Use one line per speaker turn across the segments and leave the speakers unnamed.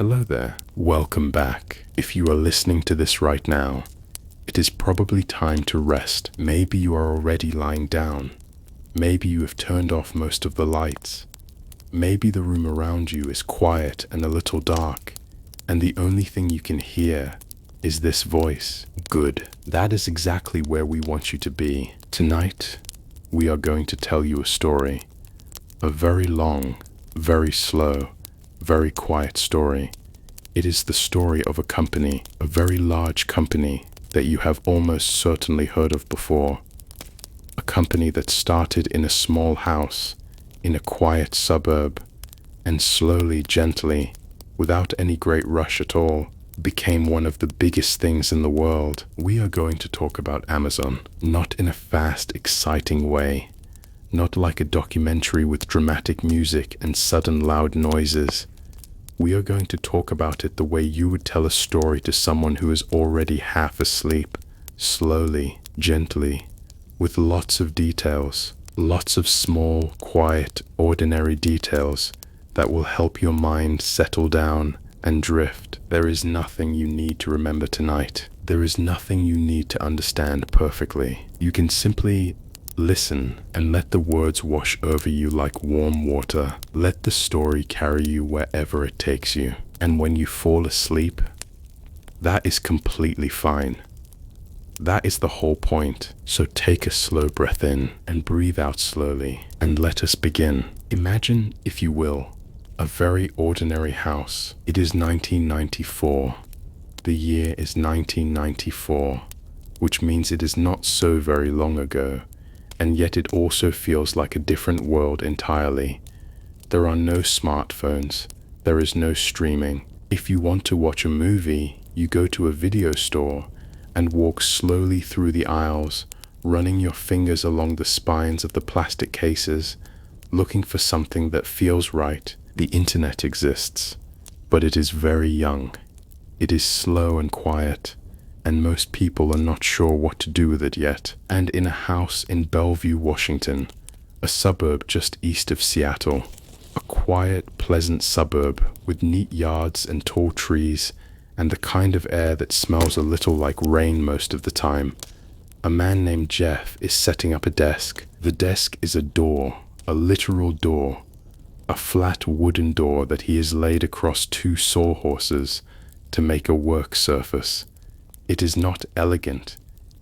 Hello there. Welcome back. If you are listening to this right now, it is probably time to rest. Maybe you are already lying down. Maybe you have turned off most of the lights. Maybe the room around you is quiet and a little dark, and the only thing you can hear is this voice. Good. That is exactly where we want you to be. Tonight, we are going to tell you a story. A very long, very slow, very quiet story. It is the story of a company, a very large company that you have almost certainly heard of before. A company that started in a small house, in a quiet suburb, and slowly, gently, without any great rush at all, became one of the biggest things in the world. We are going to talk about Amazon, not in a fast, exciting way, not like a documentary with dramatic music and sudden loud noises. We are going to talk about it the way you would tell a story to someone who is already half asleep, slowly, gently, with lots of details, lots of small, quiet, ordinary details that will help your mind settle down and drift. There is nothing you need to remember tonight. There is nothing you need to understand perfectly. You can simply listen and let the words wash over you like warm water. Let the story carry you wherever it takes you. And when you fall asleep, that is completely fine. That is the whole point. So take a slow breath in and breathe out slowly, and let us begin. Imagine, if you will, a very ordinary house. It is 1994. The year is 1994, which means it is not so very long ago, and yet it also feels like a different world entirely. There are no smartphones. There is no streaming. If you want to watch a movie, you go to a video store and walk slowly through the aisles, running your fingers along the spines of the plastic cases, looking for something that feels right. The internet exists, but it is very young. It is slow and quiet, and most people are not sure what to do with it yet. And in a house in Bellevue, Washington, a suburb just east of Seattle, a quiet, pleasant suburb with neat yards and tall trees and the kind of air that smells a little like rain most of the time, a man named Jeff is setting up a desk. The desk is a door, a literal door, a flat wooden door that he has laid across two sawhorses to make a work surface. It is not elegant,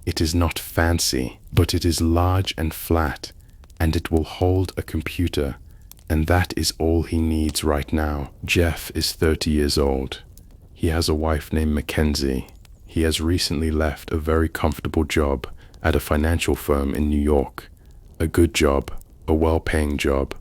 it is not fancy, but it is large and flat, and it will hold a computer, and that is all he needs right now. Jeff is 30 years old. He has a wife named Mackenzie. He has recently left a very comfortable job at a financial firm in New York. A good job, a well-paying job,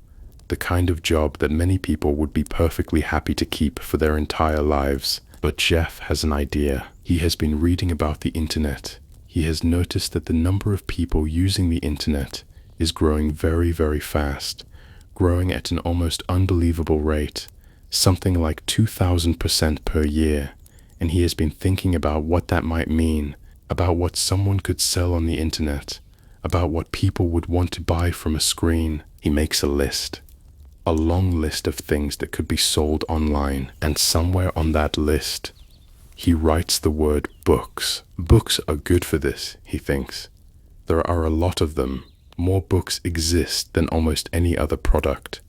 the kind of job that many people would be perfectly happy to keep for their entire lives. But Jeff has an idea. He has been reading about the internet. He has noticed that the number of people using the internet is growing very, very fast, growing at an almost unbelievable rate, something like 2,000% per year. And he has been thinking about what that might mean, about what someone could sell on the internet, about what people would want to buy from a screen. He makes a list. A long list of things that could be sold online, and somewhere on that list, he writes the word books. Books are good for this, he thinks. There are a lot of them. More books exist than almost any other product.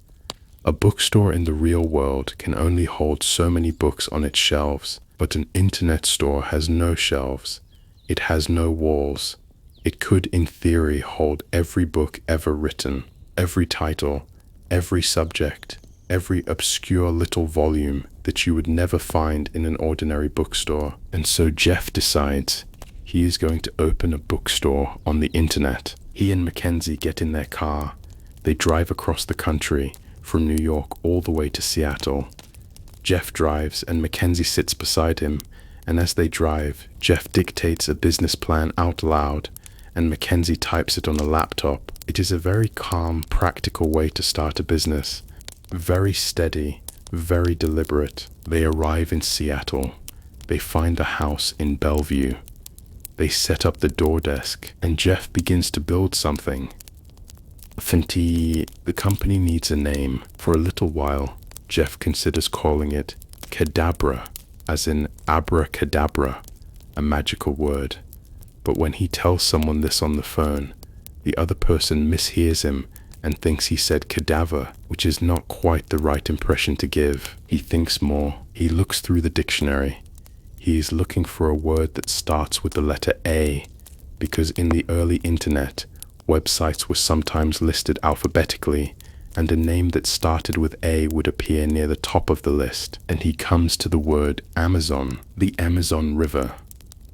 A bookstore in the real world can only hold so many books on its shelves, but an internet store has no shelves. It has no walls. It could, in theory, hold every book ever written, every title, every subject, every obscure little volume that you would never find in an ordinary bookstore. And so Jeff decides he is going to open a bookstore on the internet. He and Mackenzie get in their car. They drive across the country from New York all the way to Seattle. Jeff drives and Mackenzie sits beside him, and as they drive, Jeff dictates a business plan out loud and Mackenzie types it on a laptop. It is a very calm, practical way to start a business. Very steady, very deliberate. They arrive in Seattle. They find a house in Bellevue. They set up the door desk, and Jeff begins to build something. The company needs a name. For a little while, Jeff considers calling it cadabra, as in abracadabra, a magical word. But when he tells someone this on the phone, the other person mishears him and thinks he said cadaver, which is not quite the right impression to give. He thinks more. He looks through the dictionary. He is looking for a word that starts with the letter A, because in the early internet, websites were sometimes listed alphabetically, and a name that started with A would appear near the top of the list. And he comes to the word Amazon, the Amazon River,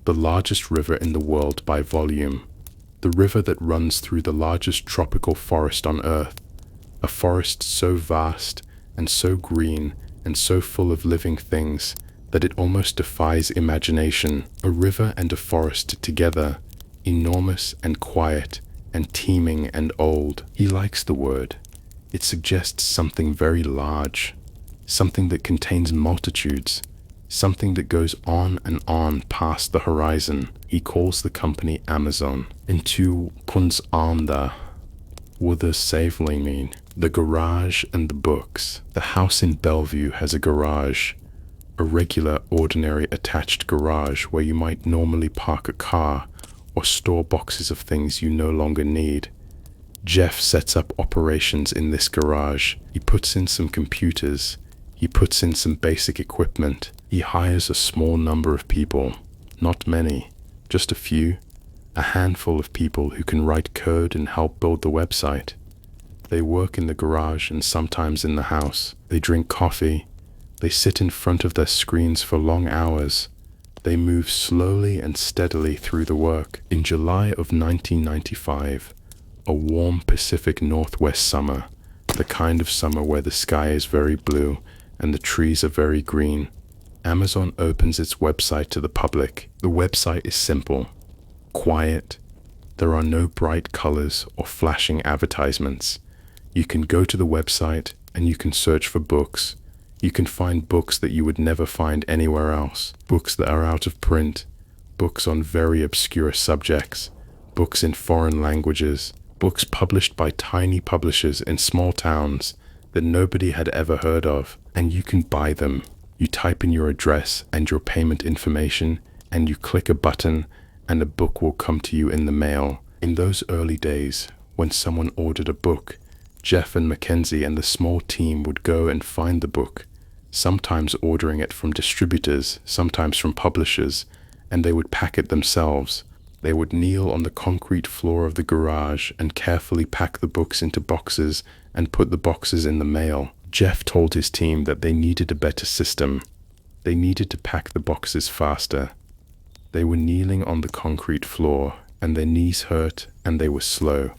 the largest river in the world by volume, the river that runs through the largest tropical forest on Earth, a forest so vast and so green and so full of living things that it almost defies imagination. A river and a forest together, enormous and quiet and teeming and old. He likes the word. It suggests something very large, something that contains multitudes, something that goes on and on past the horizon. He calls the company Amazon. Into Kunz Amda, Wuther Savely the garage and the books. The house in Bellevue has a garage, a regular, ordinary attached garage where you might normally park a car or store boxes of things you no longer need. Jeff sets up operations in this garage. He puts in some computers. He puts in some basic equipment. He hires a small number of people. Not many, just a few. A handful of people who can write code and help build the website. They work in the garage and sometimes in the house. They drink coffee. They sit in front of their screens for long hours. They move slowly and steadily through the work. In July of 1995, a warm Pacific Northwest summer, the kind of summer where the sky is very blue and the trees are very green, Amazon opens its website to the public. The website is simple, quiet. There are no bright colors or flashing advertisements. You can go to the website and you can search for books. You can find books that you would never find anywhere else, books that are out of print, books on very obscure subjects, books in foreign languages, books published by tiny publishers in small towns that nobody had ever heard of, and you can buy them. You type in your address and your payment information, and you click a button, and a book will come to you in the mail. In those early days, when someone ordered a book, Jeff and Mackenzie and the small team would go and find the book, sometimes ordering it from distributors, sometimes from publishers, and they would pack it themselves. They would kneel on the concrete floor of the garage and carefully pack the books into boxes and put the boxes in the mail. Jeff told his team that they needed a better system. They needed to pack the boxes faster. They were kneeling on the concrete floor, and their knees hurt, and they were slow.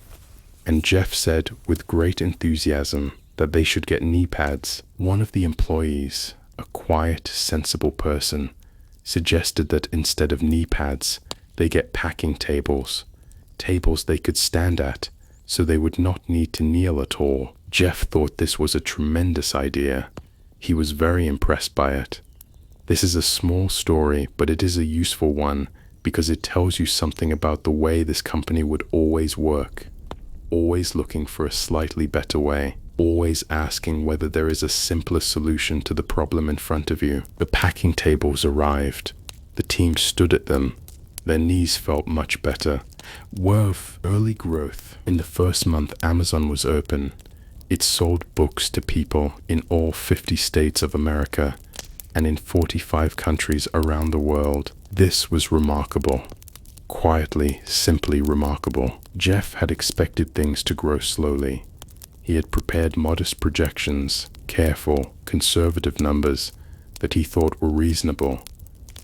And Jeff said with great enthusiasm that they should get knee pads. One of the employees, a quiet, sensible person, suggested that instead of knee pads, they get packing tables, tables they could stand at, so they would not need to kneel at all. Jeff thought this was a tremendous idea. He was very impressed by it. This is a small story, but it is a useful one because it tells you something about the way this company would always work, always looking for a slightly better way, always asking whether there is a simpler solution to the problem in front of you. The packing tables arrived. The team stood at them. Their knees felt much better. Early growth. In the first month Amazon was open, it sold books to people in all 50 states of America and in 45 countries around the world. This was remarkable. Quietly, simply remarkable. Jeff had expected things to grow slowly. He had prepared modest projections, careful, conservative numbers that he thought were reasonable.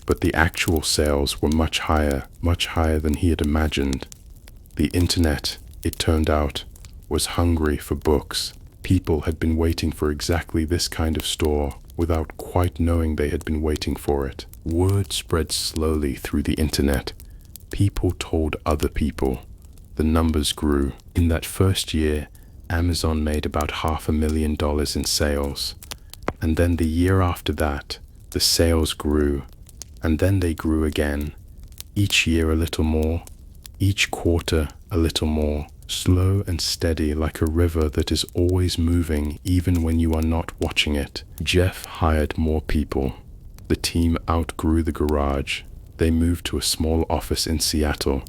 But the actual sales were much higher than he had imagined. The internet, it turned out, was hungry for books. People had been waiting for exactly this kind of store without quite knowing they had been waiting for it. Word spread slowly through the internet. People told other people. The numbers grew. In that first year, Amazon made about $500,000 in sales. And then the year after that, the sales grew. And then they grew again, each year a little more, each quarter a little more, slow and steady like a river that is always moving even when you are not watching it. Jeff hired more people. The team outgrew the garage. They moved to a small office in Seattle,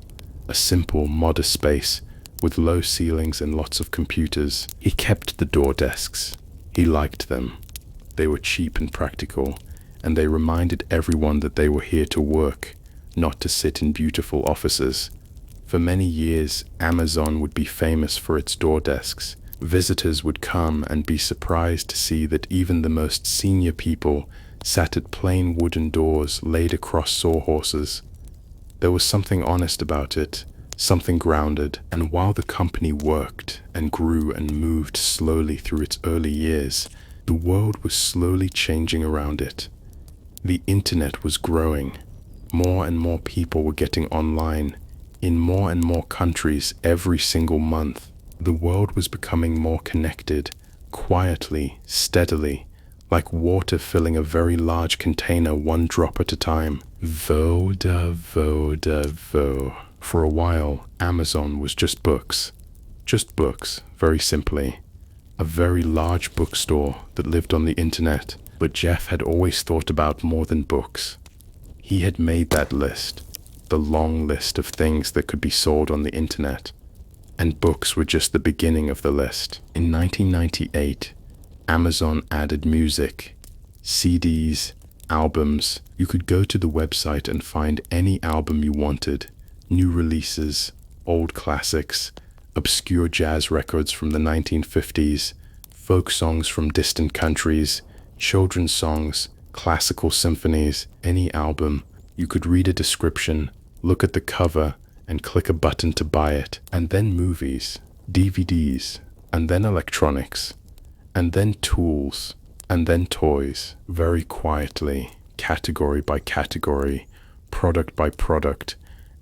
a simple, modest space with low ceilings and lots of computers. He kept the door desks. He liked them. They were cheap and practical, and they reminded everyone that they were here to work, not to sit in beautiful offices. For many years, Amazon would be famous for its door desks. Visitors would come and be surprised to see that even the most senior people sat at plain wooden doors laid across sawhorses. There was something honest about it, something grounded, and while the company worked and grew and moved slowly through its early years, the world was slowly changing around it. The internet was growing. More and more people were getting online in more and more countries every single month. The world was becoming more connected, quietly, steadily, like water filling a very large container one drop at a time. Voda. For a while, Amazon was just books. Just books, very simply. A very large bookstore that lived on the internet. But Jeff had always thought about more than books. He had made that list, the long list of things that could be sold on the internet. And books were just the beginning of the list. In 1998, Amazon added music, CDs, albums. You could go to the website and find any album you wanted, new releases, old classics, obscure jazz records from the 1950s, folk songs from distant countries, children's songs, classical symphonies, any album. You could read a description, look at the cover, and click a button to buy it. And then movies, DVDs, and then electronics, and then tools, and then toys. Very quietly, category by category, product by product,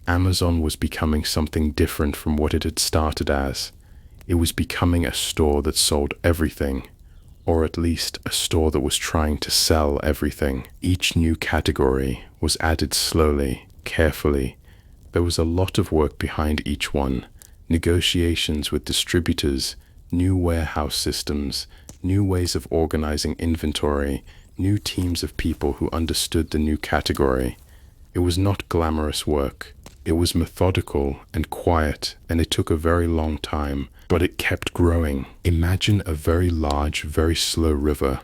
Amazon was becoming something different from what it had started as. It was becoming a store that sold everything, or at least a store that was trying to sell everything. Each new category was added slowly, carefully. There was a lot of work behind each one. Negotiations with distributors, new warehouse systems, new ways of organizing inventory, new teams of people who understood the new category. It was not glamorous work. It was methodical and quiet, and it took a very long time, but it kept growing. Imagine a very large, very slow river,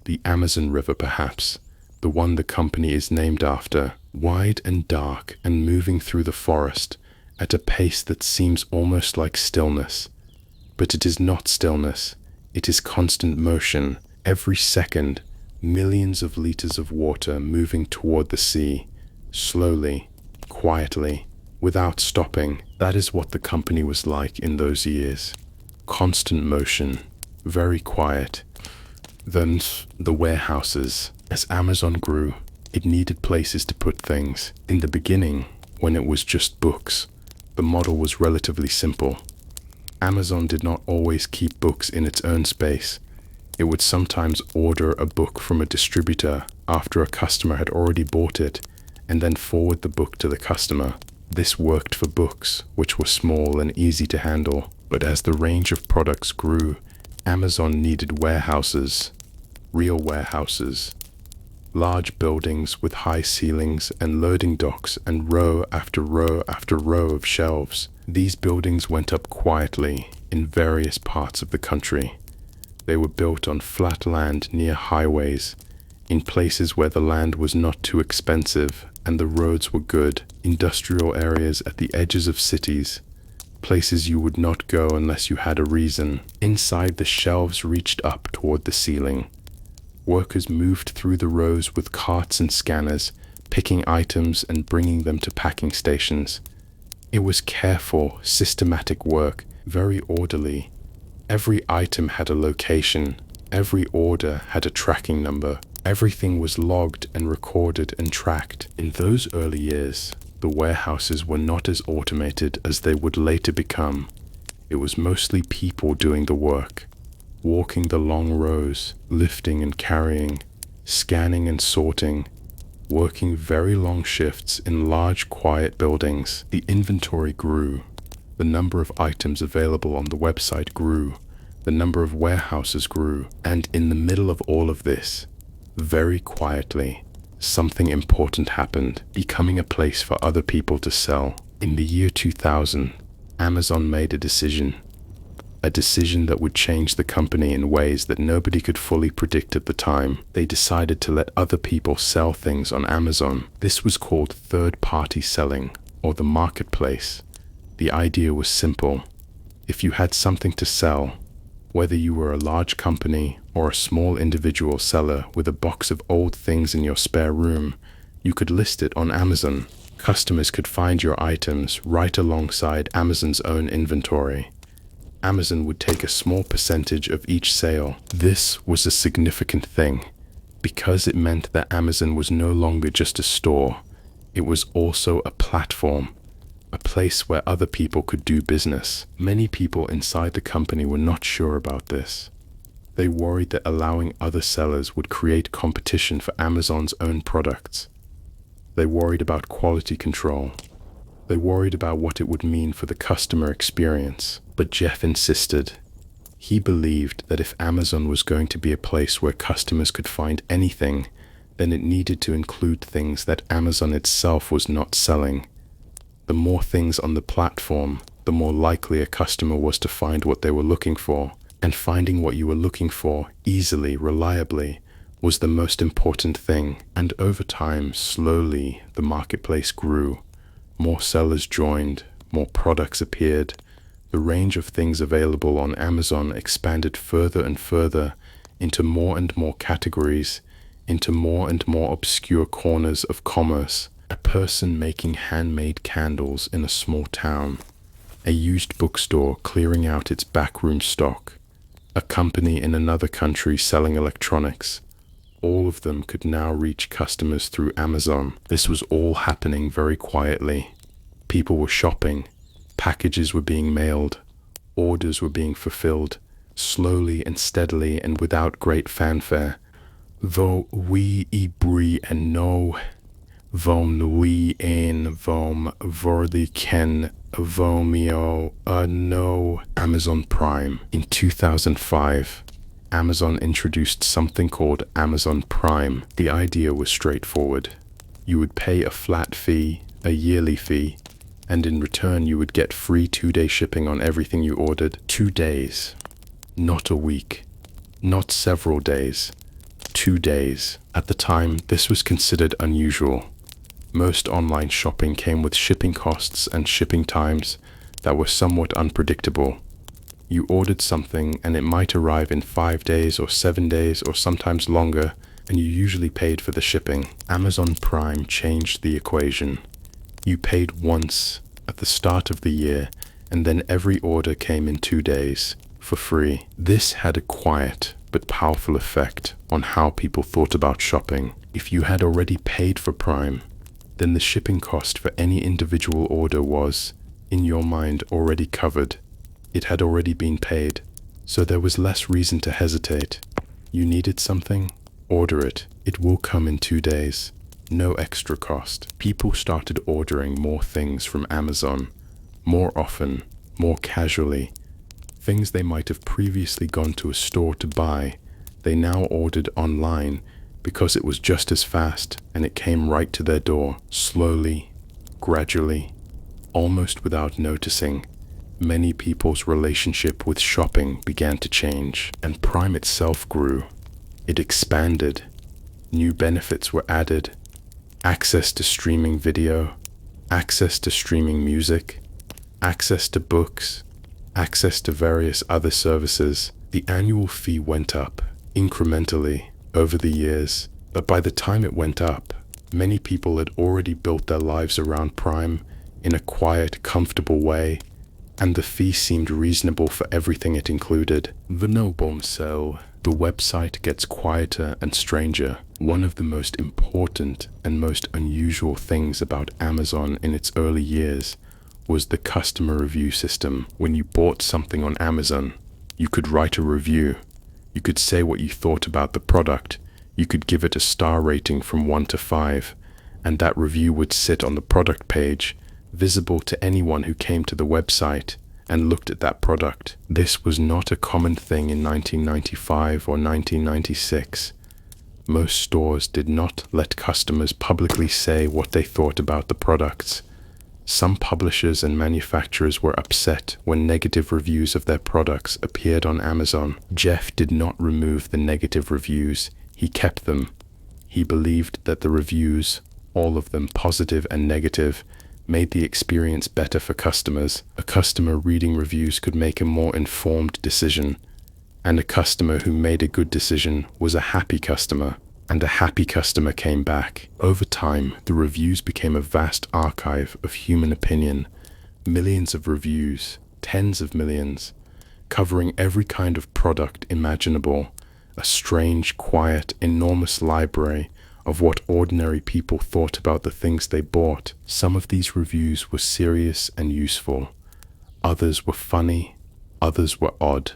the Amazon River perhaps, the one the company is named after, wide and dark and moving through the forest at a pace that seems almost like stillness. But it is not stillness, it is constant motion. Every second, millions of liters of water moving toward the sea, slowly, quietly, without stopping. That is what the company was like in those years. Constant motion, very quiet. Then the warehouses. As Amazon grew, it needed places to put things. In the beginning, when it was just books, the model was relatively simple. Amazon did not always keep books in its own space. It would sometimes order a book from a distributor after a customer had already bought it, and then forward the book to the customer. This worked for books, which were small and easy to handle. But as the range of products grew, Amazon needed warehouses, real warehouses, large buildings with high ceilings and loading docks and row after row after row of shelves. These buildings went up quietly in various parts of the country. They were built on flat land near highways, in places where the land was not too expensive and the roads were good, industrial areas at the edges of cities, places you would not go unless you had a reason. Inside, the shelves reached up toward the ceiling. Workers moved through the rows with carts and scanners, picking items and bringing them to packing stations. It was careful, systematic work, very orderly. Every item had a location, every order had a tracking number. Everything was logged and recorded and tracked. In those early years, the warehouses were not as automated as they would later become. It was mostly people doing the work, walking the long rows, lifting and carrying, scanning and sorting, working very long shifts in large, quiet buildings. The inventory grew. The number of items available on the website grew, the number of warehouses grew, and in the middle of all of this, very quietly, something important happened, becoming a place for other people to sell. In the year 2000, Amazon made a decision that would change the company in ways that nobody could fully predict at the time. They decided to let other people sell things on Amazon. This was called third-party selling, or the marketplace. The idea was simple. If you had something to sell, whether you were a large company or a small individual seller with a box of old things in your spare room, you could list it on Amazon. Customers could find your items right alongside Amazon's own inventory. Amazon would take a small percentage of each sale. This was a significant thing because it meant that Amazon was no longer just a store. It was also a platform, a place where other people could do business. Many people inside the company were not sure about this. They worried that allowing other sellers would create competition for Amazon's own products. They worried about quality control. They worried about what it would mean for the customer experience. But Jeff insisted. He believed that if Amazon was going to be a place where customers could find anything, then it needed to include things that Amazon itself was not selling. The more things on the platform, the more likely a customer was to find what they were looking for. And finding what you were looking for easily, reliably, was the most important thing. And over time, slowly, the marketplace grew. More sellers joined, more products appeared. The range of things available on Amazon expanded further and further into more and more categories, into more and more obscure corners of commerce. A person making handmade candles in a small town, a used bookstore clearing out its backroom stock, a company in another country selling electronics. All of them could now reach customers through Amazon. This was all happening very quietly. People were shopping. Packages were being mailed, orders were being fulfilled, slowly and steadily and without great fanfare. Though we ibri and no, vom nui en vom vordi ken vomio no. Amazon Prime. In 2005, Amazon introduced something called Amazon Prime. The idea was straightforward. You would pay a flat fee, a yearly fee, and in return you would get free 2-day shipping on everything you ordered. 2 days. Not a week. Not several days. 2 days. At the time, this was considered unusual. Most online shopping came with shipping costs and shipping times that were somewhat unpredictable. You ordered something and it might arrive in 5 days or 7 days or sometimes longer, and you usually paid for the shipping. Amazon Prime changed the equation. You paid once at the start of the year, and then every order came in 2 days for free. This had a quiet but powerful effect on how people thought about shopping. If you had already paid for Prime, then the shipping cost for any individual order was, in your mind, already covered. It had already been paid, so there was less reason to hesitate. You needed something? Order it. It will come in 2 days. No extra cost. People started ordering more things from Amazon, more often, more casually. Things they might have previously gone to a store to buy, they now ordered online because it was just as fast and it came right to their door. Slowly, gradually, almost without noticing, many people's relationship with shopping began to change, and Prime itself grew. It expanded. New benefits were added. Access to streaming video, access to streaming music, access to books, access to various other services. The annual fee went up incrementally over the years, but by the time it went up, many people had already built their lives around Prime in a quiet, comfortable way, and the fee seemed reasonable for everything it included. The website gets quieter and stranger. One of the most important and most unusual things about Amazon in its early years was the customer review system. When you bought something on Amazon, you could write a review. You could say what you thought about the product. You could give it a star rating from 1 to 5, and that review would sit on the product page, visible to anyone who came to the website. and looked at that product. This was not a common thing in 1995 or 1996. Most stores did not let customers publicly say what they thought about the products. Some publishers and manufacturers were upset when negative reviews of their products appeared on Amazon. Jeff did not remove the negative reviews, he kept them. He believed that the reviews, all of them positive and negative, made the experience better for customers. A customer reading reviews could make a more informed decision, and a customer who made a good decision was a happy customer, and a happy customer came back. Over time, the reviews became a vast archive of human opinion, millions of reviews, tens of millions, covering every kind of product imaginable, a strange, quiet, enormous library of what ordinary people thought about the things they bought. Some of these reviews were serious and useful. Others were funny. Others were odd.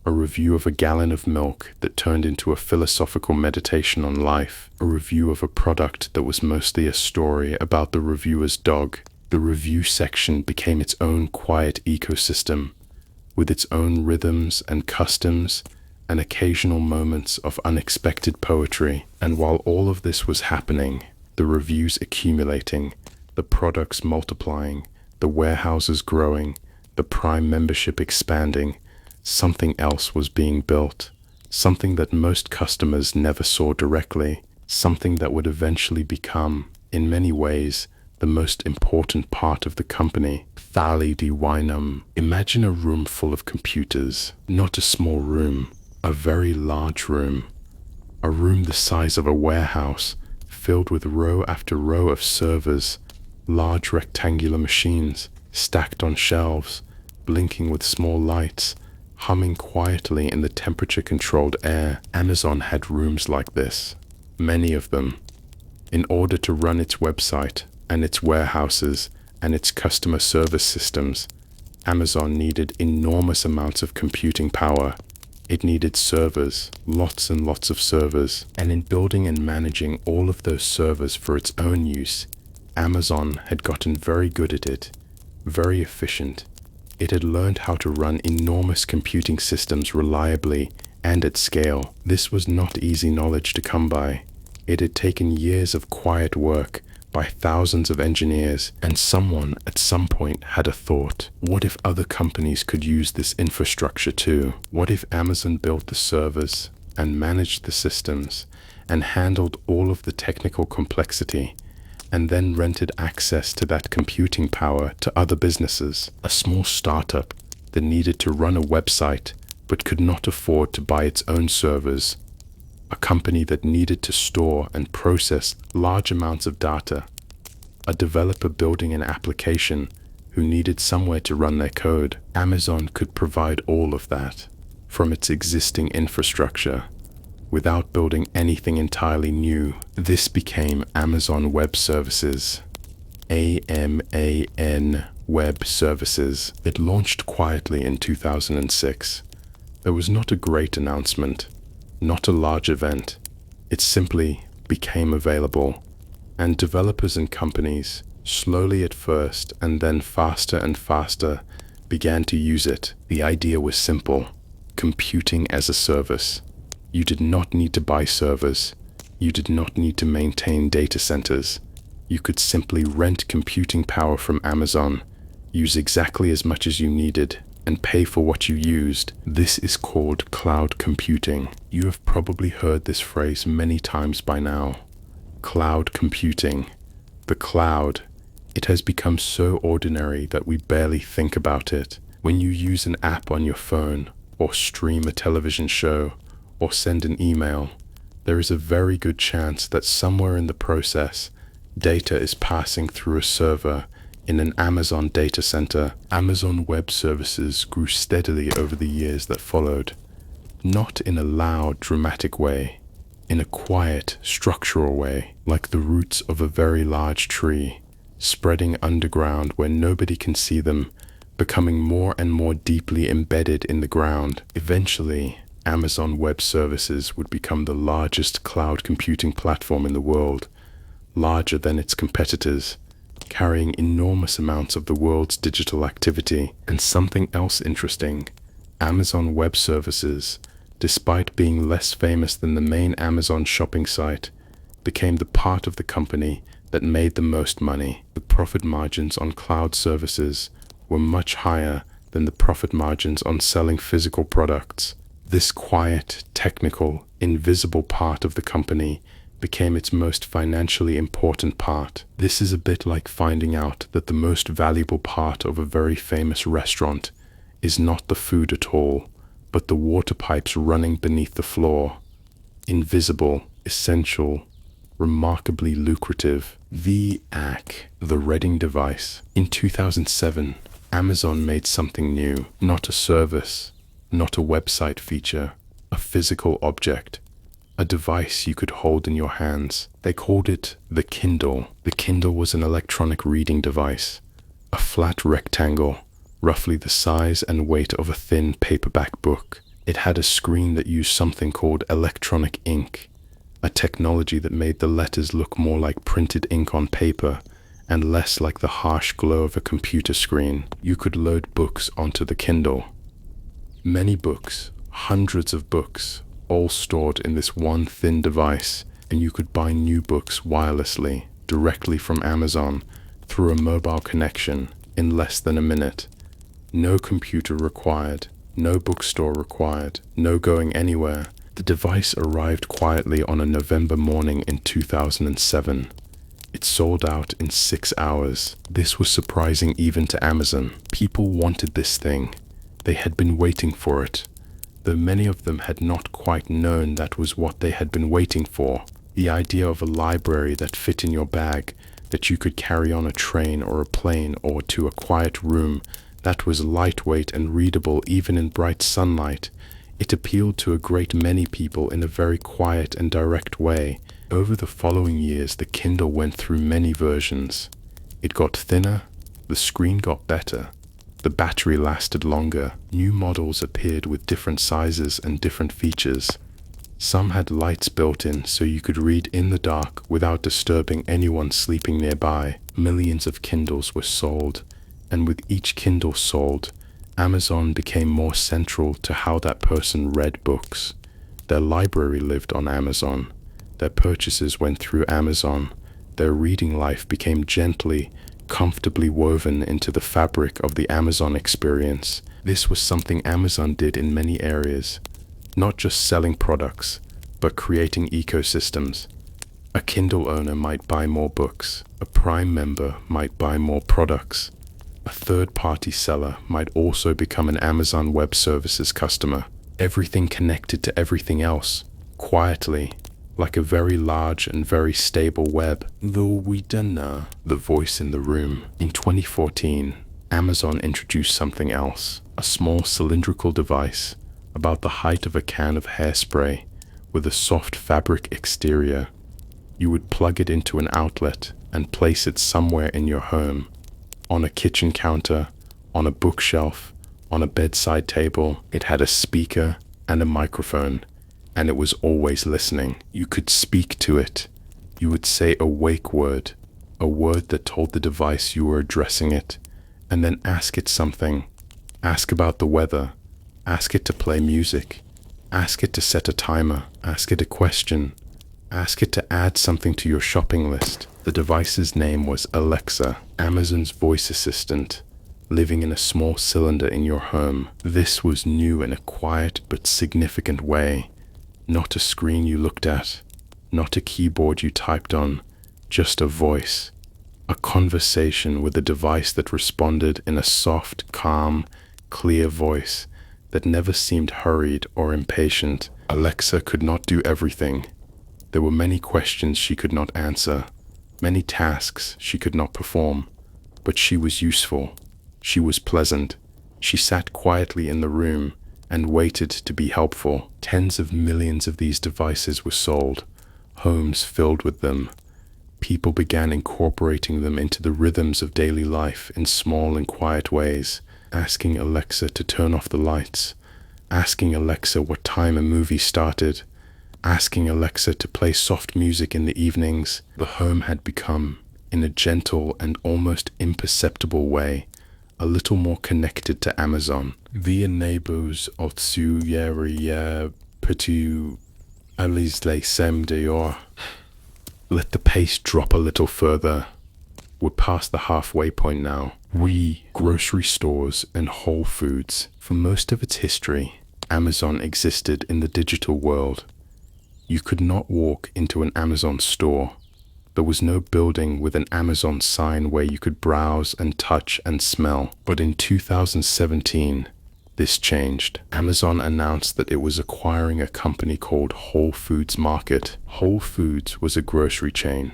A review of a gallon of milk that turned into a philosophical meditation on life. A review of a product that was mostly a story about the reviewer's dog. The review section became its own quiet ecosystem, with its own rhythms and customs and occasional moments of unexpected poetry. And while all of this was happening, the reviews accumulating, the products multiplying, the warehouses growing, the Prime membership expanding, something else was being built, something that most customers never saw directly, something that would eventually become, in many ways, the most important part of the company. forbbiden. Imagine a room full of computers, not a small room, a very large room, a room the size of a warehouse, filled with row after row of servers, large rectangular machines, stacked on shelves, blinking with small lights, humming quietly in the temperature-controlled air. Amazon had rooms like this, many of them. In order to run its website and its warehouses and its customer service systems, Amazon needed enormous amounts of computing power. It needed servers, lots and lots of servers. And in building and managing all of those servers for its own use, Amazon had gotten very good at it, very efficient. It had learned how to run enormous computing systems reliably and at scale. This was not easy knowledge to come by. It had taken years of quiet work by thousands of engineers, and someone at some point had a thought. What if other companies could use this infrastructure too? What if Amazon built the servers and managed the systems and handled all of the technical complexity, and then rented access to that computing power to other businesses? A small startup that needed to run a website but could not afford to buy its own servers. A company that needed to store and process large amounts of data. A developer building an application who needed somewhere to run their code. Amazon could provide all of that from its existing infrastructure without building anything entirely new. This became Amazon Web Services. AMAN Web Services. It launched quietly in 2006. There was not a great announcement, not a large event. It simply became available, and developers and companies, slowly at first and then faster and faster, began to use it. The idea was simple: computing as a service. You did not need to buy servers. You did not need to maintain data centers. You could simply rent computing power from Amazon, use exactly as much as you needed, and pay for what you used. This is called cloud computing. You have probably heard this phrase many times by now. Cloud computing. The cloud. It has become so ordinary that we barely think about it. When you use an app on your phone, or stream a television show, or send an email, there is a very good chance that somewhere in the process, data is passing through a server in an Amazon data center. Amazon Web Services grew steadily over the years that followed, not in a loud, dramatic way, in a quiet, structural way, like the roots of a very large tree, spreading underground where nobody can see them, becoming more and more deeply embedded in the ground. Eventually, Amazon Web Services would become the largest cloud computing platform in the world, larger than its competitors, carrying enormous amounts of the world's digital activity. And something else interesting, Amazon Web Services, despite being less famous than the main Amazon shopping site, became the part of the company that made the most money. The profit margins on cloud services were much higher than the profit margins on selling physical products. This quiet, technical, invisible part of the company became its most financially important part. This is a bit like finding out that the most valuable part of a very famous restaurant is not the food at all, but the water pipes running beneath the floor. Invisible, essential, remarkably lucrative. The Reading device. In 2007, Amazon made something new, not a service, not a website feature, a physical object, a device you could hold in your hands. They called it the Kindle. The Kindle was an electronic reading device, a flat rectangle, roughly the size and weight of a thin paperback book. It had a screen that used something called electronic ink, a technology that made the letters look more like printed ink on paper and less like the harsh glow of a computer screen. You could load books onto the Kindle. Many books, hundreds of books, all stored in this one thin device, and you could buy new books wirelessly, directly from Amazon, through a mobile connection, in less than a minute. No computer required, no bookstore required, no going anywhere. The device arrived quietly on a November morning in 2007. It sold out in 6 hours. This was surprising even to Amazon. People wanted this thing. They had been waiting for it, though many of them had not quite known that was what they had been waiting for. The idea of a library that fit in your bag, that you could carry on a train or a plane or to a quiet room, that was lightweight and readable even in bright sunlight. It appealed to a great many people in a very quiet and direct way. Over the following years, the Kindle went through many versions. It got thinner, the screen got better, the battery lasted longer. New models appeared with different sizes and different features. Some had lights built in so you could read in the dark without disturbing anyone sleeping nearby. Millions of Kindles were sold, and with each Kindle sold, Amazon became more central to how that person read books. Their library lived on Amazon. Their purchases went through Amazon. Their reading life became gently, comfortably woven into the fabric of the Amazon experience. This was something Amazon did in many areas, not just selling products, but creating ecosystems. A Kindle owner might buy more books. A Prime member might buy more products. A third-party seller might also become an Amazon Web Services customer. Everything connected to everything else, quietly, like a very large and very stable web. The voice in the room. In 2014, Amazon introduced something else, a small cylindrical device about the height of a can of hairspray with a soft fabric exterior. You would plug it into an outlet and place it somewhere in your home, on a kitchen counter, on a bookshelf, on a bedside table. It had a speaker and a microphone, and it was always listening. You could speak to it. You would say a wake word, a word that told the device you were addressing it, and then ask it something. Ask about the weather. Ask it to play music. Ask it to set a timer. Ask it a question. Ask it to add something to your shopping list. The device's name was Alexa, Amazon's voice assistant, living in a small cylinder in your home. This was new in a quiet but significant way. Not a screen you looked at, not a keyboard you typed on, just a voice. A conversation with a device that responded in a soft, calm, clear voice that never seemed hurried or impatient. Alexa could not do everything. There were many questions she could not answer, many tasks she could not perform, but she was useful. She was pleasant. She sat quietly in the room and waited to be helpful. Tens of millions of these devices were sold, homes filled with them. People began incorporating them into the rhythms of daily life in small and quiet ways, asking Alexa to turn off the lights, asking Alexa what time a movie started, asking Alexa to play soft music in the evenings. The home had become in a gentle and almost imperceptible way, a little more connected to Amazon. Via neighbors au-dessus petit les sem dehors. Let the pace drop a little further. We're past the halfway point now. Grocery stores and Whole Foods. For most of its history, Amazon existed in the digital world. You could not walk into an Amazon store. There was no building with an Amazon sign where you could browse and touch and smell. But in 2017, this changed. Amazon announced that it was acquiring a company called Whole Foods Market. Whole Foods was a grocery chain,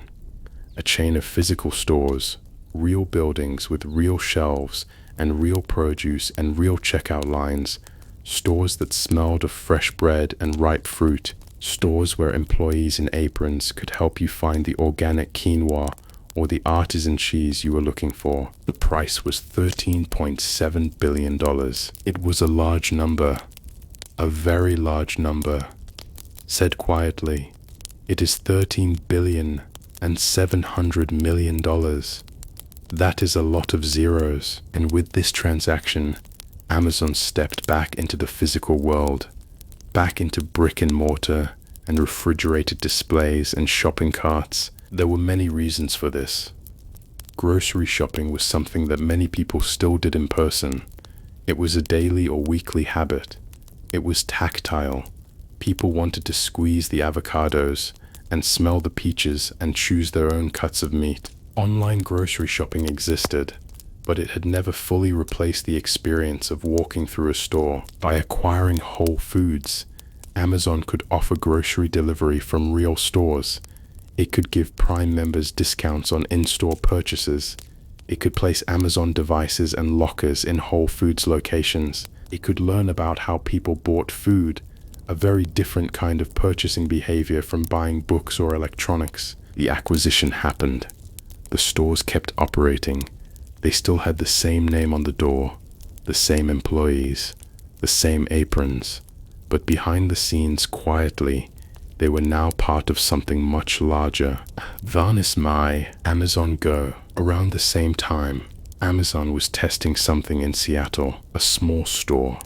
a chain of physical stores, real buildings with real shelves and real produce and real checkout lines, stores that smelled of fresh bread and ripe fruit, stores where employees in aprons could help you find the organic quinoa or the artisan cheese you were looking for. The price was $13.7 billion. It was a large number, a very large number. Said quietly, it is $13 billion and $700 million. That is a lot of zeros. And with this transaction, Amazon stepped back into the physical world, back into brick and mortar and refrigerated displays and shopping carts. There were many reasons for this. Grocery shopping was something that many people still did in person. It was a daily or weekly habit. It was tactile. People wanted to squeeze the avocados and smell the peaches and choose their own cuts of meat. Online grocery shopping existed, but it had never fully replaced the experience of walking through a store. By acquiring Whole Foods, Amazon could offer grocery delivery from real stores. It could give Prime members discounts on in-store purchases. It could place Amazon devices and lockers in Whole Foods locations. It could learn about how people bought food, a very different kind of purchasing behavior from buying books or electronics. The acquisition happened. The stores kept operating. They still had the same name on the door, the same employees, the same aprons. But behind the scenes, quietly, they were now part of something much larger. Varnis Mai, Amazon Go. Around the same time, Amazon was testing something in Seattle, a small store,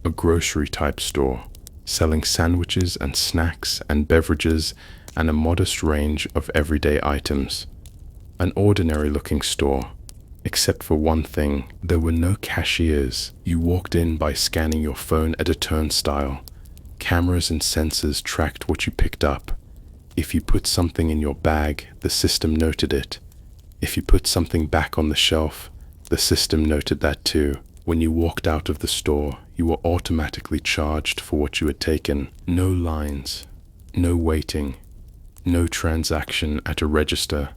a grocery-type store, selling sandwiches and snacks and beverages and a modest range of everyday items. An ordinary-looking store, except for one thing. There were no cashiers. You walked in by scanning your phone at a turnstile. Cameras and sensors tracked what you picked up. If you put something in your bag, the system noted it. If you put something back on the shelf, the system noted that too. When you walked out of the store, you were automatically charged for what you had taken. No lines, no waiting, no transaction at a register.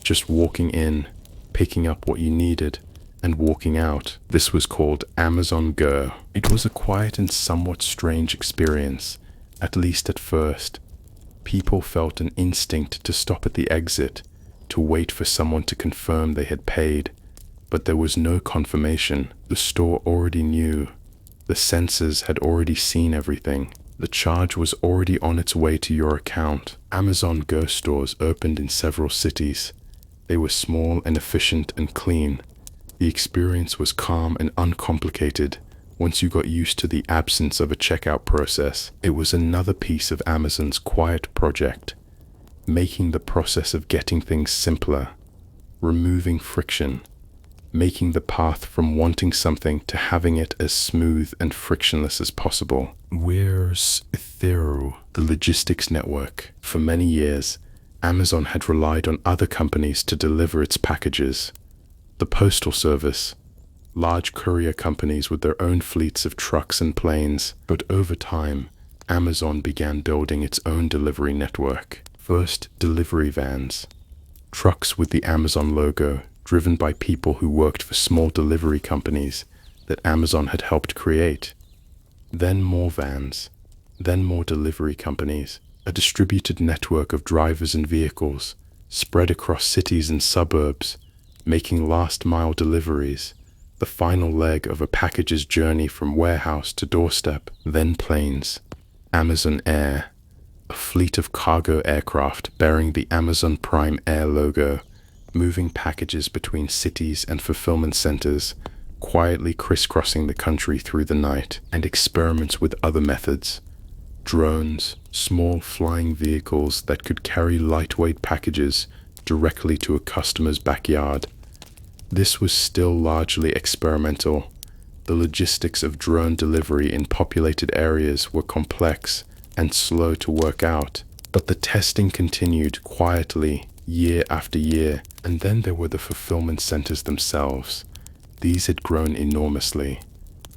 Just walking in, picking up what you needed, and walking out. This was called Amazon Go. It was a quiet and somewhat strange experience, at least at first. People felt an instinct to stop at the exit, to wait for someone to confirm they had paid. But there was no confirmation. The store already knew. The sensors had already seen everything. The charge was already on its way to your account. Amazon Go stores opened in several cities. They were small and efficient and clean. The experience was calm and uncomplicated. Once you got used to the absence of a checkout process, it was another piece of Amazon's quiet project, making the process of getting things simpler, removing friction, making the path from wanting something to having it as smooth and frictionless as possible. Where's through the logistics network? For many years, Amazon had relied on other companies to deliver its packages. The Postal Service, large courier companies with their own fleets of trucks and planes. But over time, Amazon began building its own delivery network. First, delivery vans, trucks with the Amazon logo, driven by people who worked for small delivery companies that Amazon had helped create. Then more vans, then more delivery companies, a distributed network of drivers and vehicles spread across cities and suburbs, making last-mile deliveries, the final leg of a package's journey from warehouse to doorstep. Then planes, Amazon Air, a fleet of cargo aircraft bearing the Amazon Prime Air logo, moving packages between cities and fulfillment centers, quietly crisscrossing the country through the night, and experiments with other methods. Drones, small flying vehicles that could carry lightweight packages directly to a customer's backyard. This was still largely experimental. The logistics of drone delivery in populated areas were complex and slow to work out, but the testing continued quietly year after year. And then there were the fulfillment centers themselves. These had grown enormously,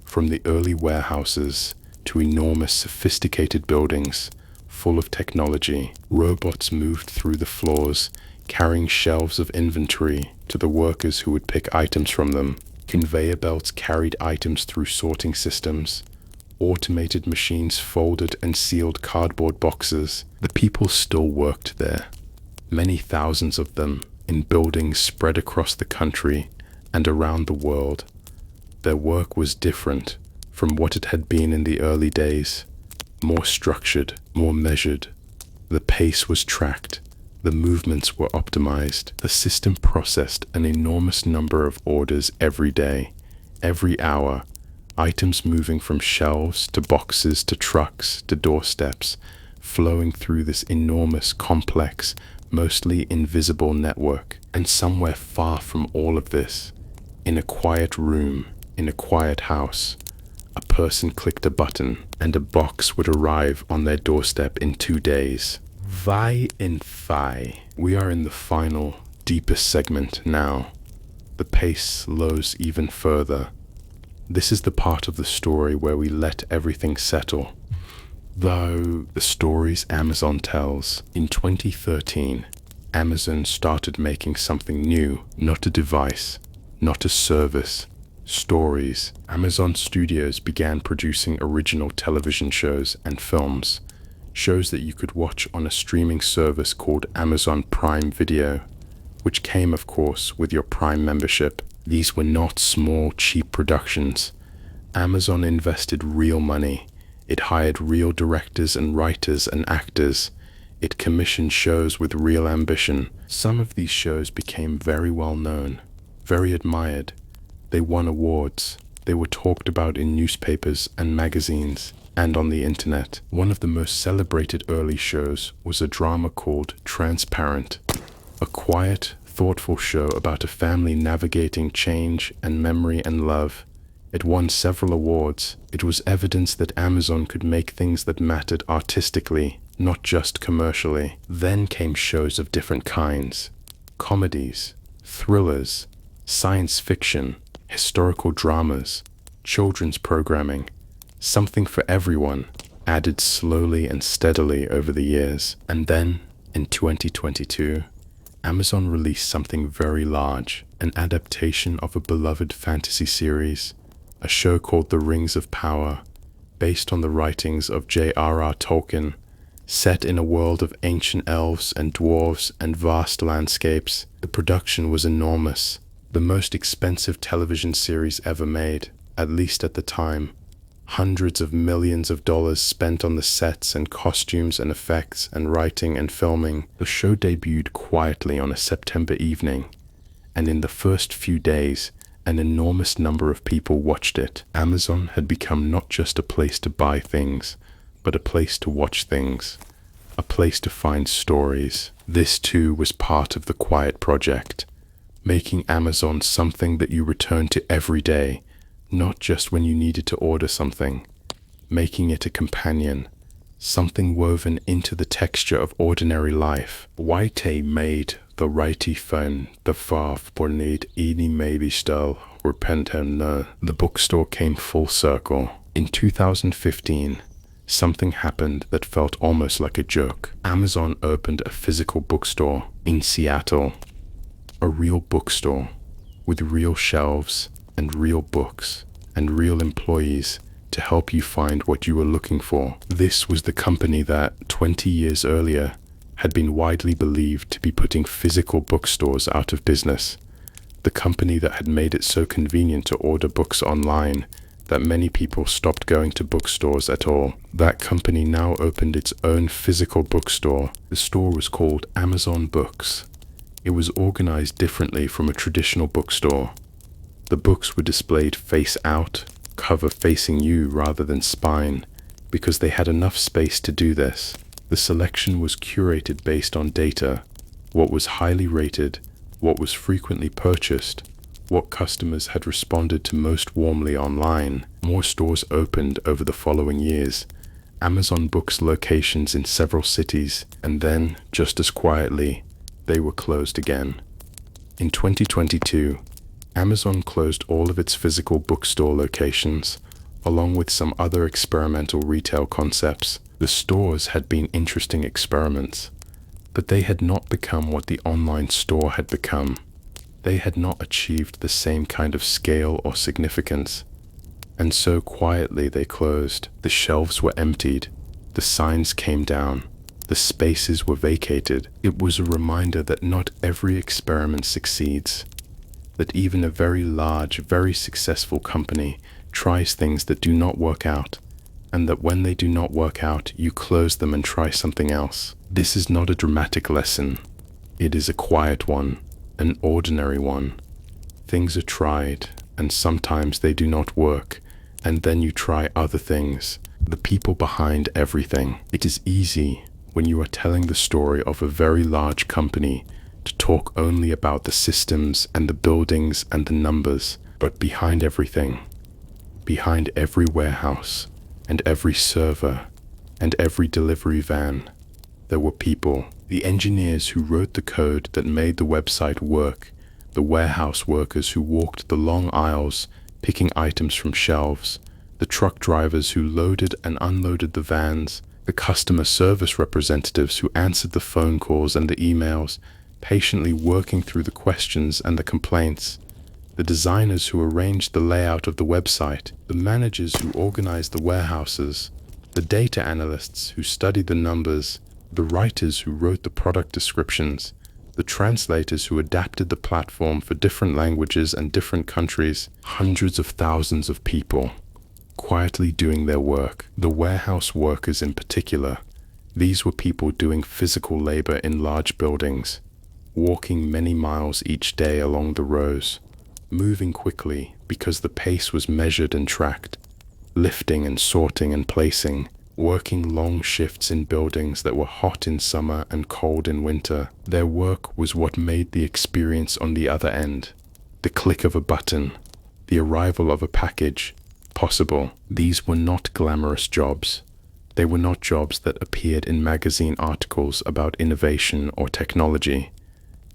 from the early warehouses to enormous sophisticated buildings full of technology. Robots moved through the floors, carrying shelves of inventory to the workers who would pick items from them. Conveyor belts carried items through sorting systems. Automated machines folded and sealed cardboard boxes. The people still worked there, many thousands of them, in buildings spread across the country and around the world. Their work was different from what it had been in the early days, more structured, more measured. The pace was tracked, the movements were optimized. The system processed an enormous number of orders every day, every hour, items moving from shelves to boxes to trucks to doorsteps, flowing through this enormous, complex, mostly invisible network. And somewhere far from all of this, in a quiet room, in a quiet house, a person clicked a button and a box would arrive on their doorstep in 2 days. Vi in Fi. We are in the final, deepest segment now. The pace slows even further. This is the part of the story where we let everything settle. Though the stories Amazon tells, in 2013, Amazon started making something new, not a device, not a service, stories. Amazon Studios began producing original television shows and films, shows that you could watch on a streaming service called Amazon Prime Video, which came, of course, with your Prime membership. These were not small, cheap productions. Amazon invested real money. It hired real directors and writers and actors. It commissioned shows with real ambition. Some of these shows became very well known, very admired. They won awards. They were talked about in newspapers and magazines and on the internet. One of the most celebrated early shows was a drama called Transparent, a quiet, thoughtful show about a family navigating change and memory and love. It won several awards. It was evidence that Amazon could make things that mattered artistically, not just commercially. Then came shows of different kinds: comedies, thrillers, science fiction, historical dramas, children's programming, something for everyone, added slowly and steadily over the years. And then, in 2022, Amazon released something very large, an adaptation of a beloved fantasy series, a show called The Rings of Power, based on the writings of J.R.R. Tolkien, set in a world of ancient elves and dwarves and vast landscapes. The production was enormous, the most expensive television series ever made, at least at the time. Hundreds of millions of dollars spent on the sets and costumes and effects and writing and filming. The show debuted quietly on a September evening, and in the first few days, an enormous number of people watched it. Amazon had become not just a place to buy things, but a place to watch things, a place to find stories. This too was part of the quiet project, making Amazon something that you return to every day, not just when you needed to order something, making it a companion, something woven into the texture of ordinary life. White made the righty fan the farf bornid ini maybe still repenten. The bookstore came full circle. In 2015, something happened that felt almost like a joke. Amazon opened a physical bookstore in Seattle, a real bookstore with real shelves and real books and real employees to help you find what you were looking for. This was the company that, 20 years earlier, had been widely believed to be putting physical bookstores out of business. The company that had made it so convenient to order books online that many people stopped going to bookstores at all. That company now opened its own physical bookstore. The store was called Amazon Books. It was organized differently from a traditional bookstore. The books were displayed face out, cover facing you rather than spine, because they had enough space to do this. The selection was curated based on data, what was highly rated, what was frequently purchased, what customers had responded to most warmly online. More stores opened over the following years, Amazon Books locations in several cities, and then, just as quietly, they were closed again. In 2022, Amazon closed all of its physical bookstore locations, along with some other experimental retail concepts. The stores had been interesting experiments, but they had not become what the online store had become. They had not achieved the same kind of scale or significance. And so quietly they closed. The shelves were emptied. The signs came down. The spaces were vacated. It was a reminder that not every experiment succeeds. That even a very large, very successful company tries things that do not work out. And that when they do not work out, you close them and try something else. This is not a dramatic lesson. It is a quiet one, an ordinary one. Things are tried, and sometimes they do not work, and then you try other things. The people behind everything. It is easy, when you are telling the story of a very large company, to talk only about the systems and the buildings and the numbers, but behind everything, behind every warehouse, and every server, and every delivery van, there were people. The engineers who wrote the code that made the website work, the warehouse workers who walked the long aisles, picking items from shelves, the truck drivers who loaded and unloaded the vans, the customer service representatives who answered the phone calls and the emails, patiently working through the questions and the complaints, the designers who arranged the layout of the website, the managers who organized the warehouses, the data analysts who studied the numbers, the writers who wrote the product descriptions, the translators who adapted the platform for different languages and different countries, hundreds of thousands of people, quietly doing their work. The warehouse workers in particular, these were people doing physical labor in large buildings, walking many miles each day along the rows, moving quickly because the pace was measured and tracked, lifting and sorting and placing, working long shifts in buildings that were hot in summer and cold in winter. Their work was what made the experience on the other end, the click of a button, the arrival of a package, possible. These were not glamorous jobs. They were not jobs that appeared in magazine articles about innovation or technology.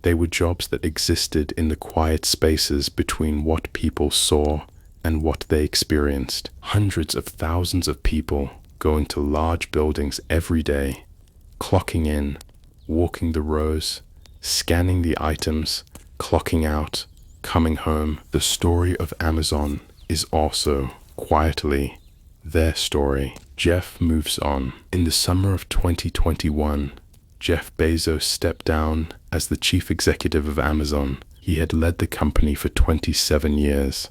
They were jobs that existed in the quiet spaces between what people saw and what they experienced. Hundreds of thousands of people going to large buildings every day, clocking in, walking the rows, scanning the items, clocking out, coming home. The story of Amazon is also, quietly, their story. Jeff moves on. In the summer of 2021, Jeff Bezos stepped down as the chief executive of Amazon. He had led the company for 27 years.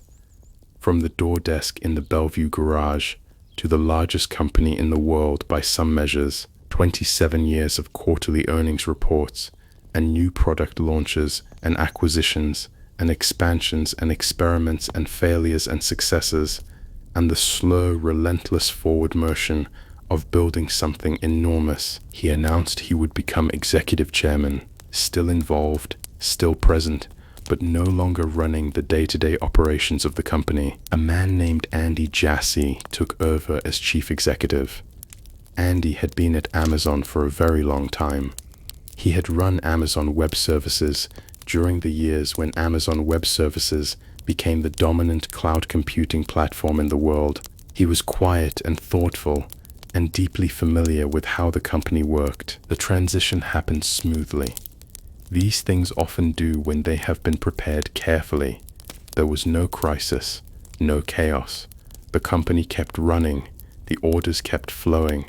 From the door desk in the Bellevue garage to the largest company in the world by some measures, 27 years of quarterly earnings reports and new product launches and acquisitions and expansions and experiments and failures and successes, and the slow, relentless forward motion of building something enormous. He announced he would become executive chairman, still involved, still present, but no longer running the day-to-day operations of the company. A man named Andy Jassy took over as chief executive. Andy had been at Amazon for a very long time. He had run Amazon Web Services during the years when Amazon Web Services became the dominant cloud computing platform in the world. He was quiet and thoughtful and deeply familiar with how the company worked. The transition happened smoothly. These things often do when they have been prepared carefully. There was no crisis, no chaos. The company kept running, the orders kept flowing,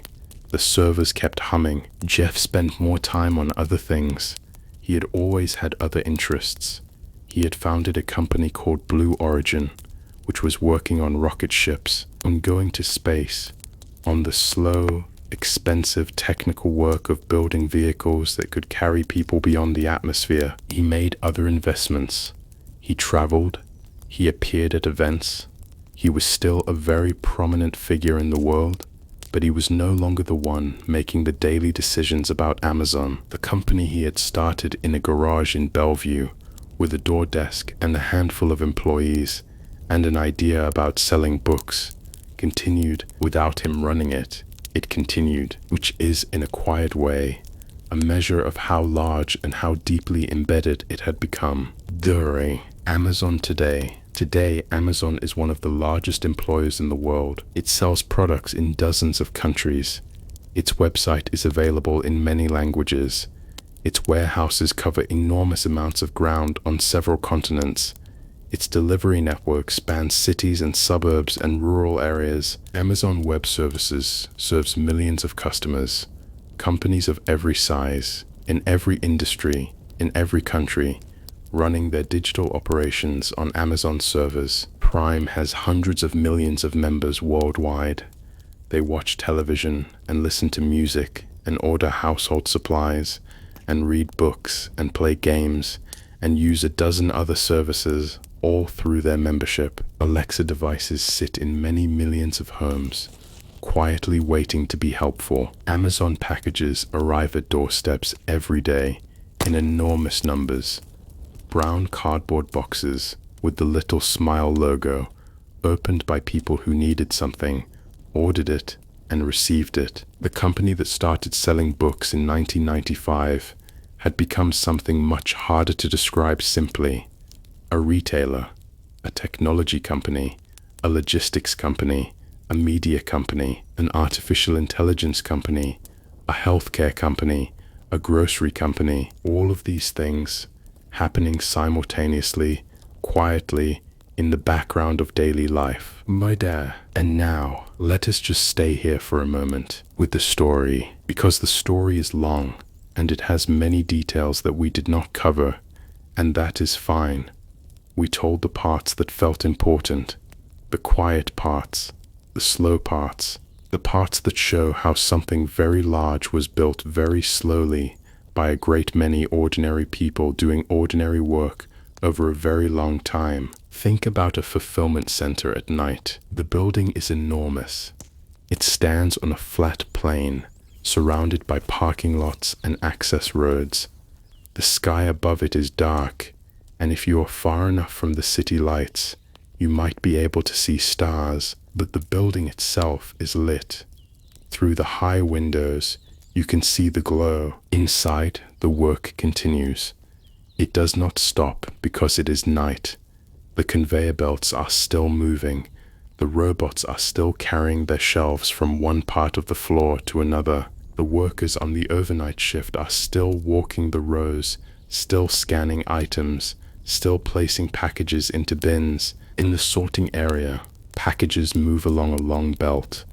the servers kept humming. Jeff spent more time on other things. He had always had other interests. He had founded a company called Blue Origin, which was working on rocket ships, on going to space, on the slow, expensive technical work of building vehicles that could carry people beyond the atmosphere. He made other investments. He traveled. He appeared at events. He was still a very prominent figure in the world, but he was no longer the one making the daily decisions about Amazon. The company he had started in a garage in Bellevue with a door desk and a handful of employees and an idea about selling books continued without him running it. It continued, which is, in a quiet way, a measure of how large and how deeply embedded it had become. Amazon today. Today, Amazon is one of the largest employers in the world. It sells products in dozens of countries. Its website is available in many languages. Its warehouses cover enormous amounts of ground on several continents. Its delivery network spans cities and suburbs and rural areas. Amazon Web Services serves millions of customers, companies of every size, in every industry, in every country, running their digital operations on Amazon servers. Prime has hundreds of millions of members worldwide. They watch television and listen to music and order household supplies and read books and play games and use a dozen other services, all through their membership. Alexa devices sit in many millions of homes, quietly waiting to be helpful. Amazon packages arrive at doorsteps every day in enormous numbers. Brown cardboard boxes with the little smile logo, opened by people who needed something, ordered it, and received it. The company that started selling books in 1995 had become something much harder to describe simply. A retailer, a technology company, a logistics company, a media company, an artificial intelligence company, a healthcare company, a grocery company. All of these things happening simultaneously, quietly, in the background of daily life. And now, let us just stay here for a moment with the story, because the story is long, and it has many details that we did not cover, and that is fine. We told the parts that felt important, the quiet parts, the slow parts, the parts that show how something very large was built very slowly by a great many ordinary people doing ordinary work over a very long time. Think about a fulfillment center at night. The building is enormous. It stands on a flat plain, surrounded by parking lots and access roads. The sky above it is dark, and if you are far enough from the city lights, you might be able to see stars, but the building itself is lit. Through the high windows, you can see the glow. Inside, the work continues. It does not stop because it is night. The conveyor belts are still moving. The robots are still carrying their shelves from one part of the floor to another. The workers on the overnight shift are still walking the rows, still scanning items, still placing packages into bins. In the sorting area, packages move along a long belt.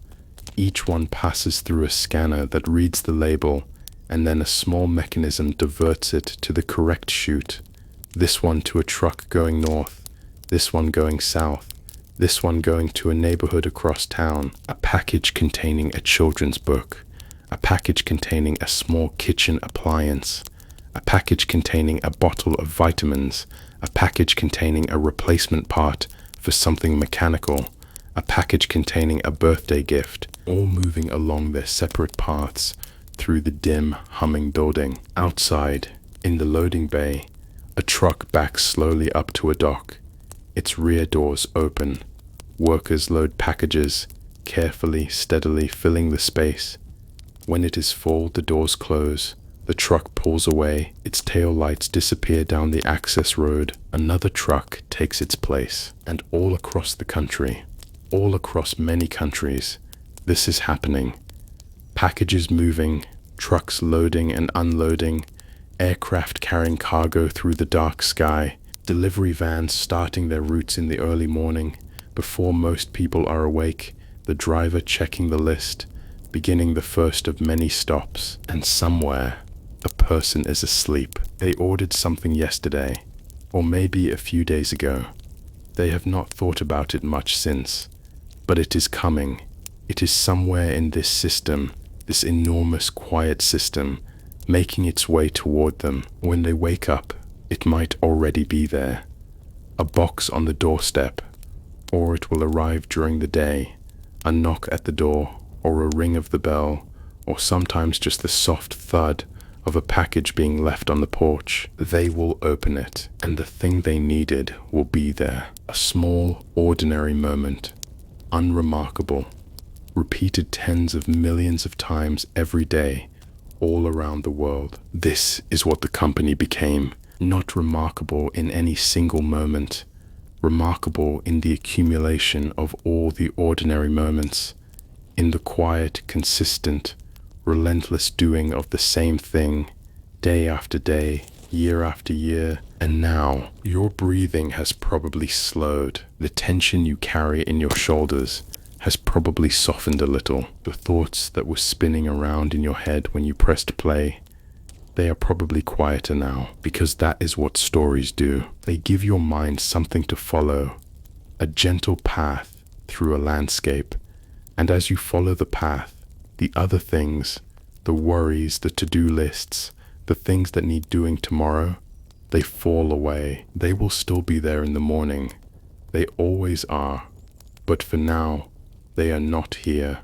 Each one passes through a scanner that reads the label, and then a small mechanism diverts it to the correct chute. This one to a truck going north, this one going south, this one going to a neighborhood across town. A package containing a children's book, a package containing a small kitchen appliance, a package containing a bottle of vitamins, a package containing a replacement part for something mechanical, a package containing a birthday gift, all moving along their separate paths through the dim, humming building. Outside, in the loading bay, a truck backs slowly up to a dock. Its rear doors open. Workers load packages, carefully, steadily filling the space. When it is full, the doors close. The truck pulls away. Its tail lights disappear down the access road. Another truck takes its place. And all across the country, all across many countries, this is happening. Packages moving, trucks loading and unloading, aircraft carrying cargo through the dark sky, delivery vans starting their routes in the early morning, before most people are awake, the driver checking the list, beginning the first of many stops, and somewhere, a person is asleep. They ordered something yesterday, or maybe a few days ago. They have not thought about it much since, but it is coming. It is somewhere in this system, this enormous quiet system making its way toward them. When they wake up, it might already be there, a box on the doorstep, or it will arrive during the day, a knock at the door, or a ring of the bell, or sometimes just the soft thud of a package being left on the porch. They will open it, and the thing they needed will be there. A small, ordinary moment, unremarkable, repeated tens of millions of times every day, all around the world. This is what the company became. Not remarkable in any single moment, remarkable in the accumulation of all the ordinary moments, in the quiet, consistent, relentless doing of the same thing, day after day, year after year. And now, your breathing has probably slowed. The tension you carry in your shoulders has probably softened a little. The thoughts that were spinning around in your head when you pressed play, they are probably quieter now, because that is what stories do. They give your mind something to follow, a gentle path through a landscape. And as you follow the path, the other things, the worries, the to-do lists, the things that need doing tomorrow, they fall away. They will still be there in the morning. They always are. But for now, they are not here.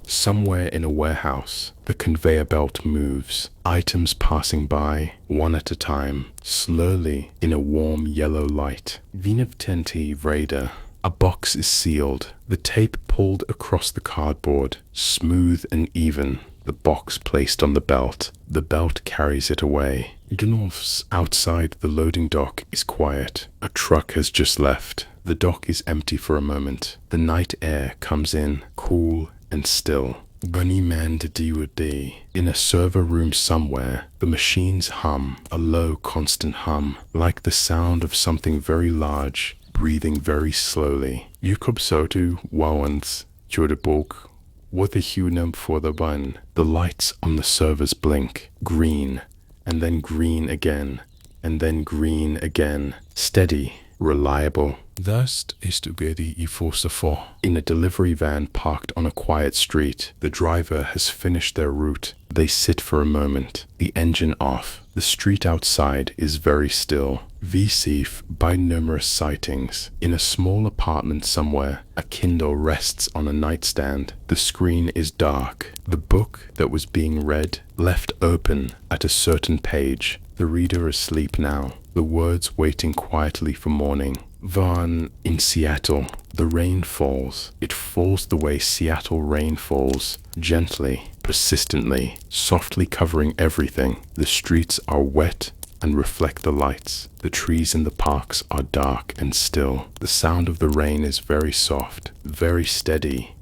Somewhere in a warehouse, the conveyor belt moves, items passing by, one at a time, slowly in a warm yellow light. Vinavtenti Vreda. A box is sealed, the tape pulled across the cardboard, smooth and even, the box placed on the belt. The belt carries it away. Gunolf's outside the loading dock is quiet. A truck has just left. The dock is empty for a moment. The night air comes in, cool and still. In a server room somewhere, the machines hum, a low, constant hum, like the sound of something very large, breathing very slowly. Yukobsotu wawans, Jodebok, Wathahunum for the bun. The lights on the servers blink, green, and then green again, and then green again. Steady, reliable. Thus is to be the E44. In a delivery van parked on a quiet street, the driver has finished their route. They sit for a moment, the engine off. The street outside is very still. VCF by numerous sightings. In a small apartment somewhere, a Kindle rests on a nightstand. The screen is dark. The book that was being read left open at a certain page. The reader asleep now, the words waiting quietly for morning. Van in Seattle, the rain falls. It falls the way Seattle rain falls, gently, persistently, softly covering everything. The streets are wet and reflect the lights. The trees in the parks are dark and still. The sound of the rain is very soft, very steady.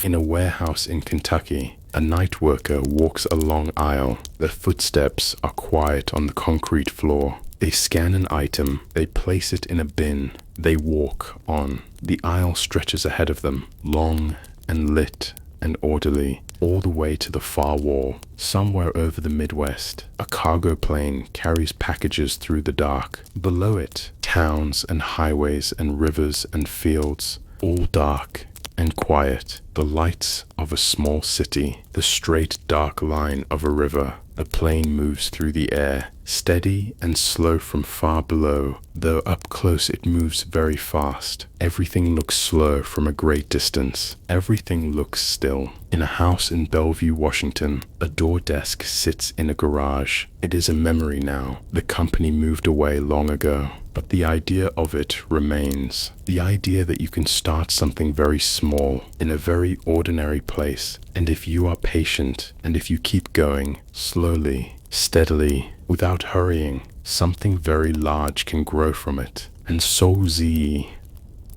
In a warehouse in Kentucky, a night worker walks a long aisle. Their footsteps are quiet on the concrete floor. They scan an item, they place it in a bin, they walk on. The aisle stretches ahead of them, long and lit and orderly, all the way to the far wall. Somewhere over the Midwest, a cargo plane carries packages through the dark. Below it, towns and highways and rivers and fields, all dark and quiet. The lights of a small city, the straight dark line of a river. A plane moves through the air, steady and slow from far below, though up close it moves very fast. Everything looks slow from a great distance. Everything looks still. In a house in Bellevue, Washington, a door desk sits in a garage. It is a memory now. The company moved away long ago, but the idea of it remains. The idea that you can start something very small in a very ordinary place, and if you are patient, and if you keep going, slowly, steadily, without hurrying, something very large can grow from it. And so ze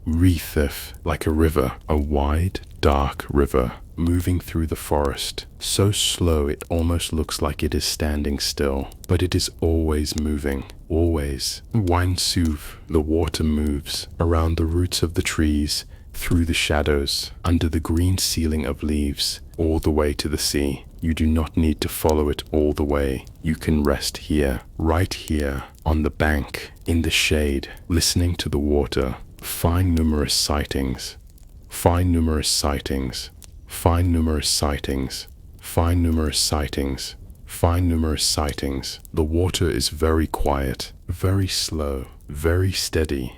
Rethif, like a river, a wide, dark river, moving through the forest, so slow it almost looks like it is standing still, but it is always moving, always. Winesuv, the water moves around the roots of the trees, through the shadows, under the green ceiling of leaves, all the way to the sea. You do not need to follow it all the way. You can rest here, right here, on the bank, in the shade, listening to the water. Find numerous sightings. Find numerous sightings. Find numerous sightings. Find numerous sightings. Find numerous sightings. The water is very quiet, very slow, very steady.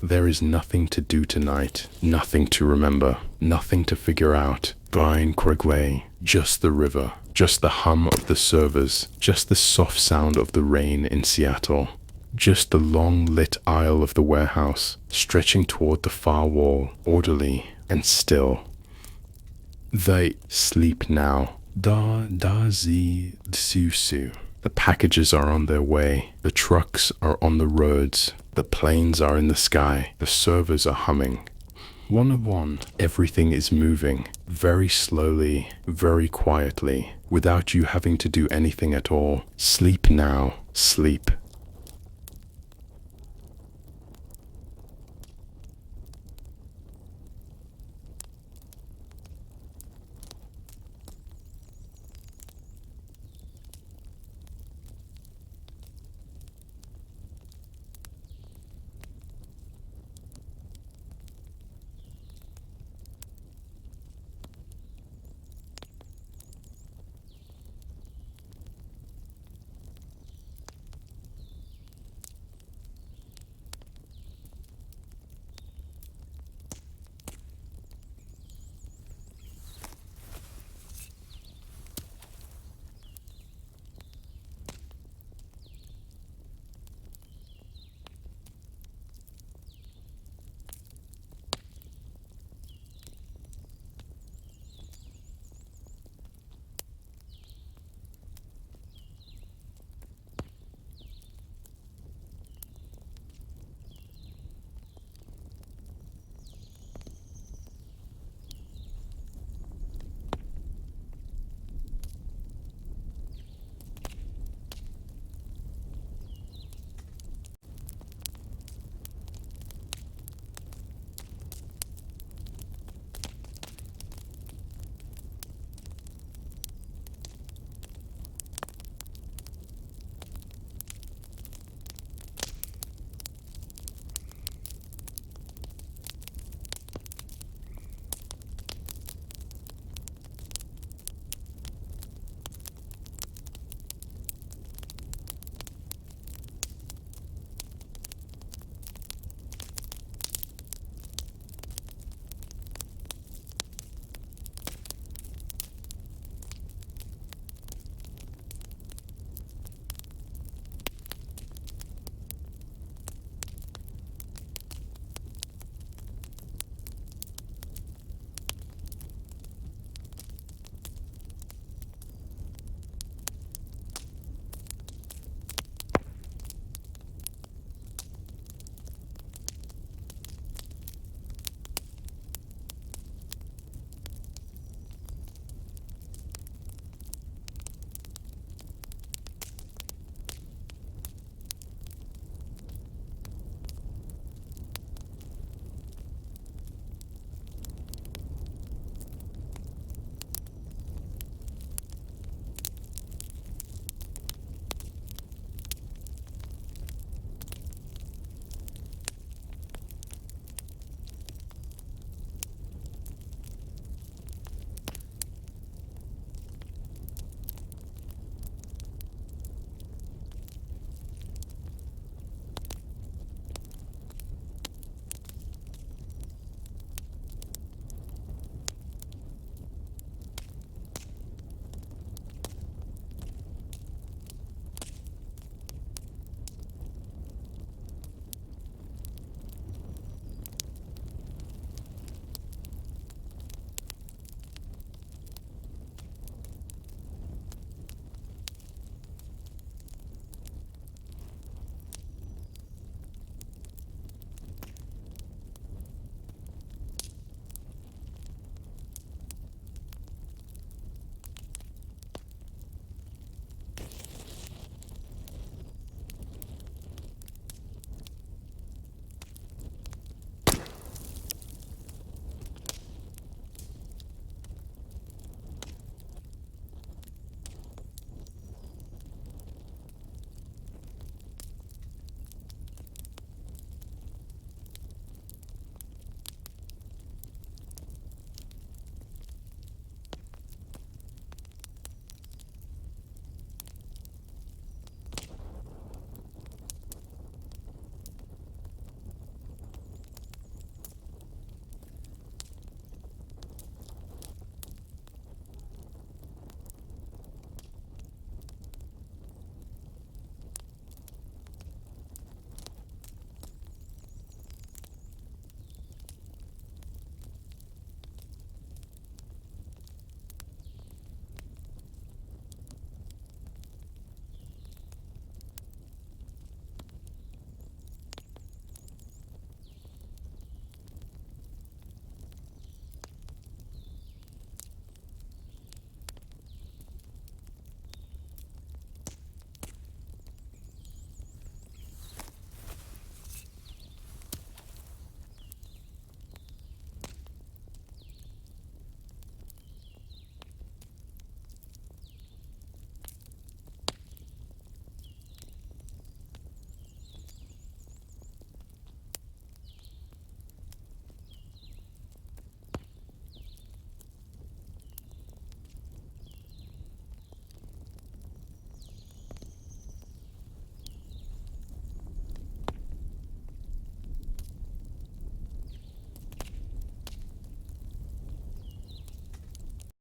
There is nothing to do tonight, nothing to remember, nothing to figure out. Brian Craigley, just the river, just the hum of the servers, just the soft sound of the rain in Seattle. Just the long lit aisle of the warehouse, stretching toward the far wall, orderly and still. They sleep now. Da-zi su. The packages are on their way. The trucks are on the roads. The planes are in the sky. The servers are humming. One, everything is moving, very slowly, very quietly, without you having to do anything at all. Sleep now. Sleep.